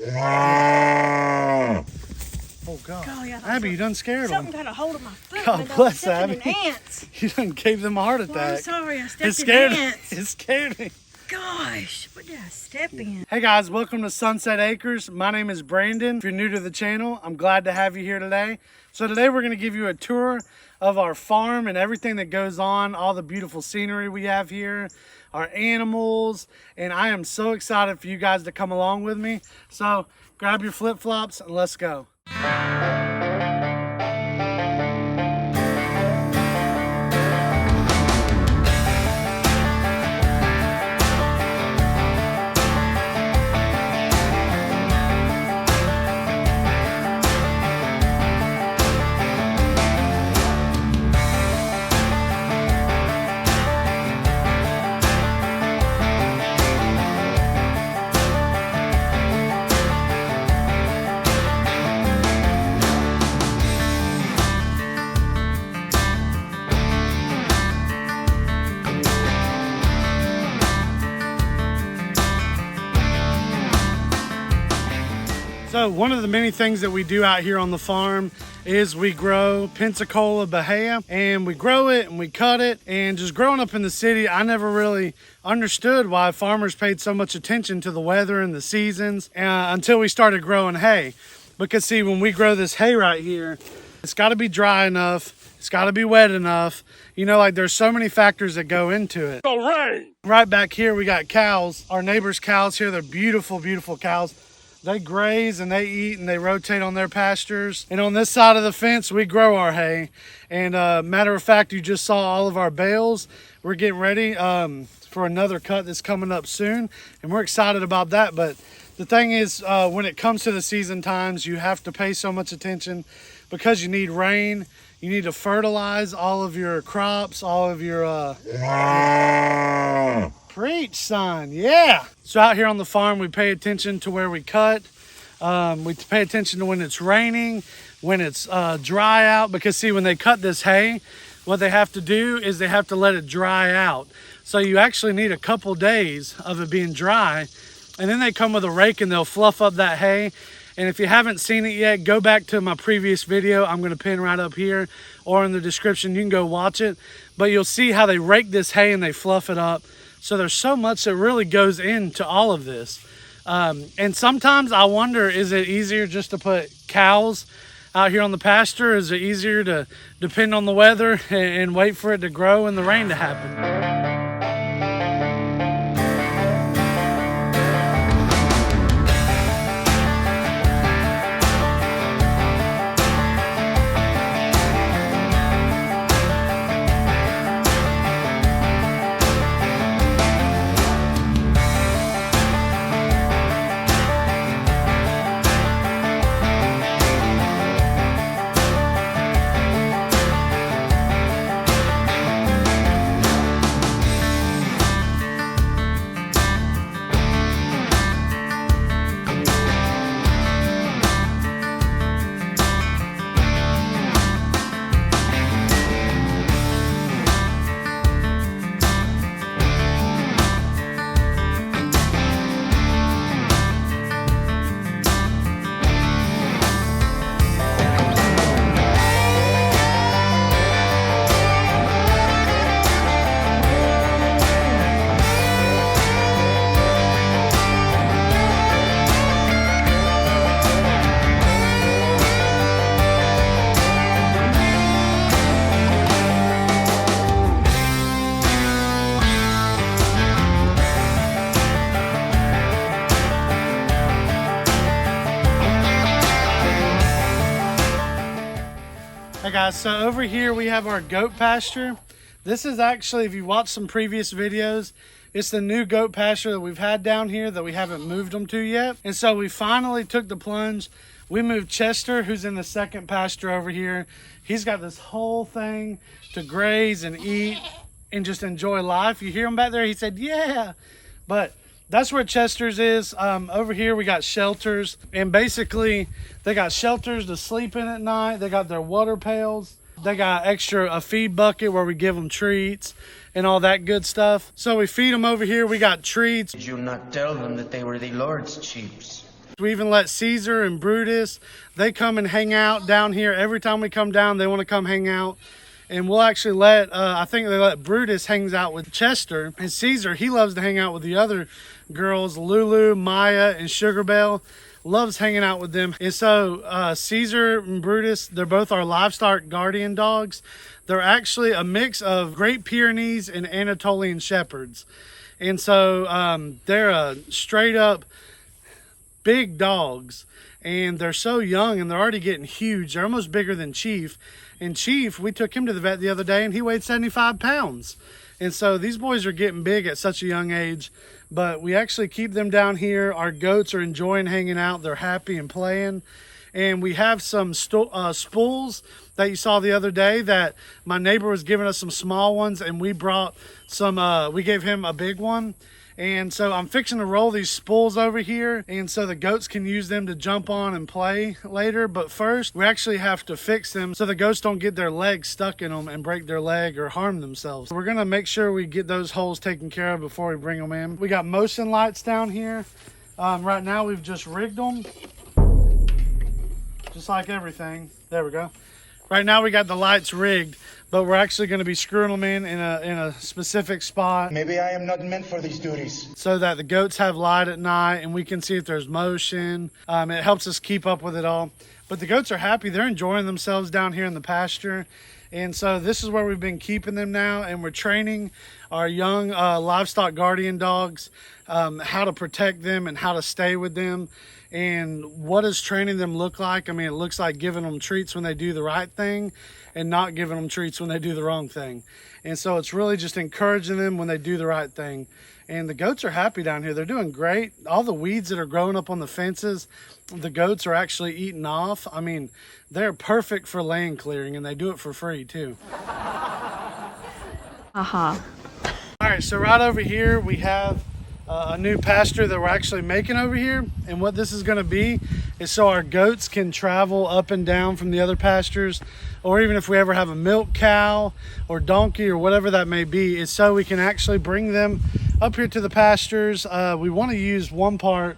Oh God. Golly, I thought Abby, you done scared them. something got a hold of my foot. God and I bless stepped in Abby. an ant. You done gave them a heart Well, I'm attack. sorry, I It stepped in scared ants. It scared me. Gosh, what did I step in? Hey guys, welcome to Sunset Acres. My name is Brandon. If you're new to the channel, I'm glad to have you here today. So today we're gonna give you a tour of our farm and everything that goes on, all the beautiful scenery we have here, our animals, and I am so excited for you guys to come along with me. So grab your flip-flops and let's go. So one of the many things that we do out here on the farm is we grow Pensacola Bahia, and we grow it and we cut it. And just growing up in the city, I never really understood why farmers paid so much attention to the weather and the seasons until we started growing hay. Because see, when we grow this hay right here, it's got to be dry enough, it's got to be wet enough. You know, like there's so many factors that go into it. All right. Right back here, we got cows, our neighbors' cows here. They're beautiful, beautiful cows. They graze and they eat and they rotate on their pastures. And on this side of the fence, we grow our hay. And matter of fact, you just saw all of our bales. We're getting ready for another cut that's coming up soon. And we're excited about that. But the thing is, when it comes to the season times, you have to pay so much attention because you need rain. You need to fertilize all of your crops, all of your... Preach, son. Yeah. So out here on the farm, we pay attention to where we cut. We pay attention to when it's raining, when it's dry out. Because see, when they cut this hay, what they have to do is they have to let it dry out. So you actually need a couple days of it being dry. And then they come with a rake and they'll fluff up that hay. And if you haven't seen it yet, go back to my previous video. I'm going to pin right up here or in the description. You can go watch it. But you'll see how they rake this hay and they fluff it up. So there's so much that really goes into all of this. And sometimes I wonder, is it easier just to put cows out here on the pasture? Is it easier to depend on the weather and wait for it to grow and the rain to happen? Hey guys, so over here we have our goat pasture. This is actually, if you watch some previous videos, it's the new goat pasture that we've had down here that we haven't moved them to yet. And so we finally took the plunge. We moved Chester, who's in the second pasture over here. He's got this whole thing to graze and eat and just enjoy life. You hear him back there? He said, yeah. But that's where Chester's is. Over here we got shelters, and basically they got shelters to sleep in at night. They got their water pails. They got a feed bucket where we give them treats and all that good stuff. So we feed them over here. We got treats. Did you not tell them that they were the Lord's sheep? We even let Caesar and Brutus, they come and hang out down here. Every time we come down, they want to come hang out. And we'll actually let, I think they let Brutus hangs out with Chester. And Caesar, he loves to hang out with the other girls, Lulu, Maya, and Sugar Belle. Loves hanging out with them. And so Caesar and Brutus, they're both our livestock guardian dogs. They're actually a mix of Great Pyrenees and Anatolian Shepherds. And so they're a straight up big dogs. And they're so young and they're already getting huge. They're almost bigger than Chief. And Chief, we took him to the vet the other day and he weighed 75 pounds. And so these boys are getting big at such a young age. But we actually keep them down here. Our goats are enjoying hanging out. They're happy and playing. And we have some spools that you saw the other day that my neighbor was giving us some small ones. And we brought some, we gave him a big one. And so I'm fixing to roll these spools over here. And so the goats can use them to jump on and play later. But first, we actually have to fix them so the goats don't get their legs stuck in them and break their leg or harm themselves. We're going to make sure we get those holes taken care of before we bring them in. We got motion lights down here. Right now, we've just rigged them. Just like everything. There we go. Right now, we got the lights rigged. But we're actually going to be screwing them in a specific spot. Maybe I am not meant for these duties. So that the goats have light at night and we can see if there's motion. It helps us keep up with it all. But the goats are happy. They're enjoying themselves down here in the pasture. And so this is where we've been keeping them now. And we're training our young livestock guardian dogs how to protect them and how to stay with them. And what does training them look like? I mean, it looks like giving them treats when they do the right thing and not giving them treats when they do the wrong thing. And so it's really just encouraging them when they do the right thing. And the goats are happy down here. They're doing great. All the weeds that are growing up on the fences, the goats are actually eating off. I mean, they're perfect for land clearing and they do it for free too. Uh-huh. All right, so right over here we have a new pasture that we're actually making over here. And what this is going to be is so our goats can travel up and down from the other pastures, or even if we ever have a milk cow or donkey or whatever that may be, is so we can actually bring them up here to the pastures. We want to use one part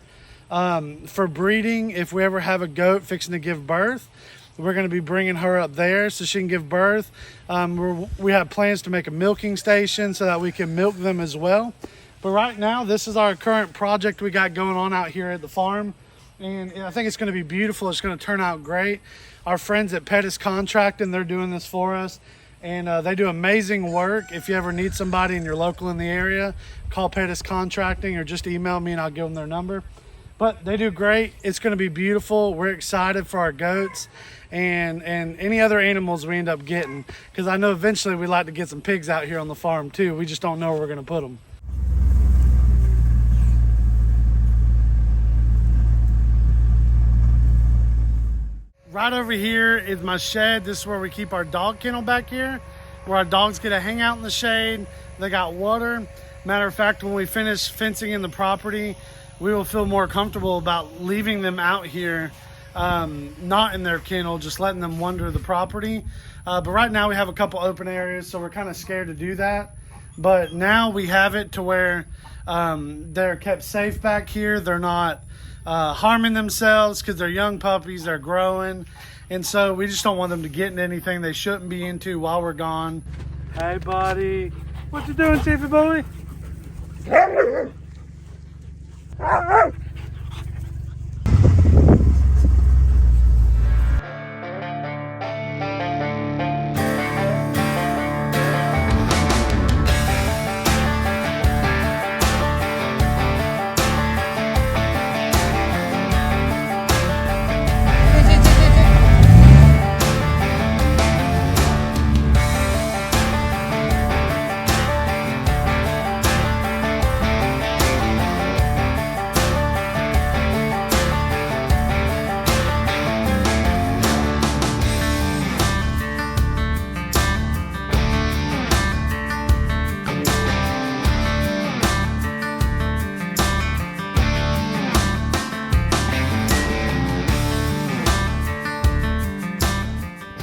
for breeding. If we ever have a goat fixing to give birth, we're going to be bringing her up there so she can give birth. We have plans to make a milking station so that we can milk them as well. But right now, this is our current project we got going on out here at the farm. And I think it's going to be beautiful. It's going to turn out great. Our friends at Pettis Contracting, they're doing this for us. And they do amazing work. If you ever need somebody and you're local in the area, call Pettis Contracting or just email me and I'll give them their number. But they do great. It's going to be beautiful. We're excited for our goats and any other animals we end up getting. Because I know eventually we'd like to get some pigs out here on the farm too. We just don't know where we're going to put them. Right over here is my shed. This is where we keep our dog kennel back here, where our dogs get to hang out in the shade. They got water. Matter of fact, when we finish fencing in the property, we will feel more comfortable about leaving them out here, not in their kennel, just letting them wander the property. But right now we have a couple open areas, so we're kind of scared to do that. But now we have it to where they're kept safe back here. They're not harming themselves because they're young puppies, they're growing. And so we just don't want them to get into anything they shouldn't be into while we're gone. Hey buddy, what you doing, Tiffy boy?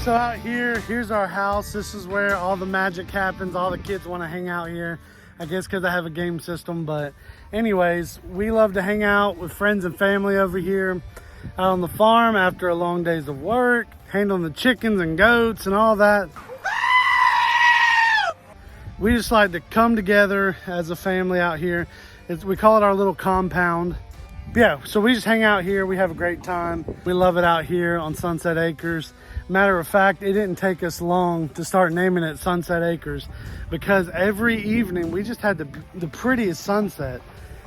So out here, here's our house. This is where all the magic happens. All the kids want to hang out here. I guess because I have a game system. But anyways, we love to hang out with friends and family over here out on the farm after a long days of work, handling the chickens and goats and all that. We just like to come together as a family out here. We call it our little compound. Yeah, so we just hang out here. We have a great time. We love it out here on Sunset Acres. Matter of fact, it didn't take us long to start naming it Sunset Acres because every evening we just had the prettiest sunset.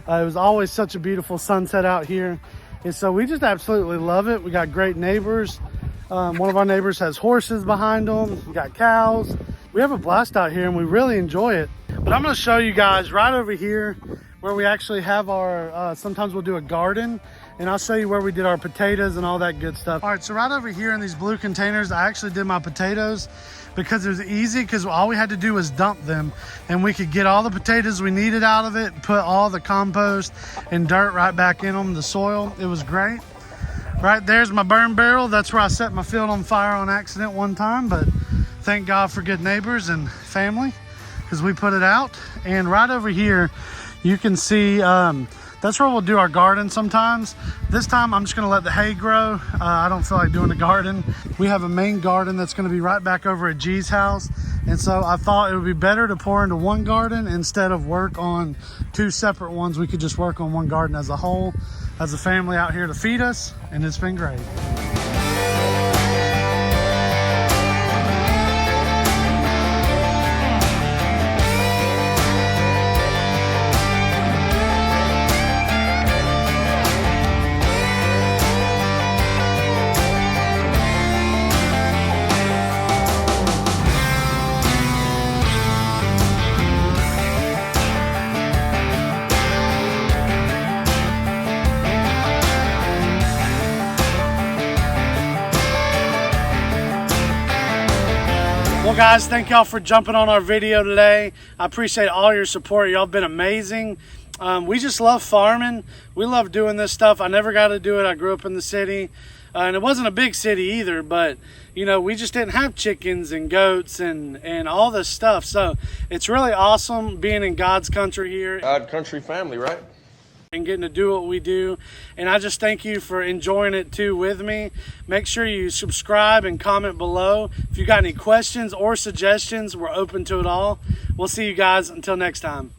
It was always such a beautiful sunset out here. And so we just absolutely love it. We got great neighbors. One of our neighbors has horses behind them. We got cows. We have a blast out here and we really enjoy it. But I'm gonna show you guys right over here where we actually have our, sometimes we'll do a garden, and I'll show you where we did our potatoes and all that good stuff. All right, so right over here in these blue containers, I actually did my potatoes because it was easy, because all we had to do was dump them and we could get all the potatoes we needed out of it, put all the compost and dirt right back in them, the soil. It was great. Right there's my burn barrel. That's where I set my field on fire on accident one time, but thank God for good neighbors and family because we put it out. And right over here, you can see that's where we'll do our garden sometimes. This time I'm just gonna let the hay grow. I don't feel like doing a garden. We have a main garden that's gonna be right back over at G's house. And so I thought it would be better to pour into one garden instead of work on two separate ones. We could just work on one garden as a whole, as a family out here to feed us, and it's been great. Well guys, thank y'all for jumping on our video today. I appreciate all your support. Y'all been amazing. We just love farming. We love doing this stuff. I never got to do it. I grew up in the city and it wasn't a big city either, but you know, we just didn't have chickens and goats and all this stuff. So it's really awesome being in God's country here. God country family, right? And getting to do what we do. And I just thank you for enjoying it too with me. Make sure you subscribe and comment below. If you got any questions or suggestions, we're open to it all. We'll see you guys until next time.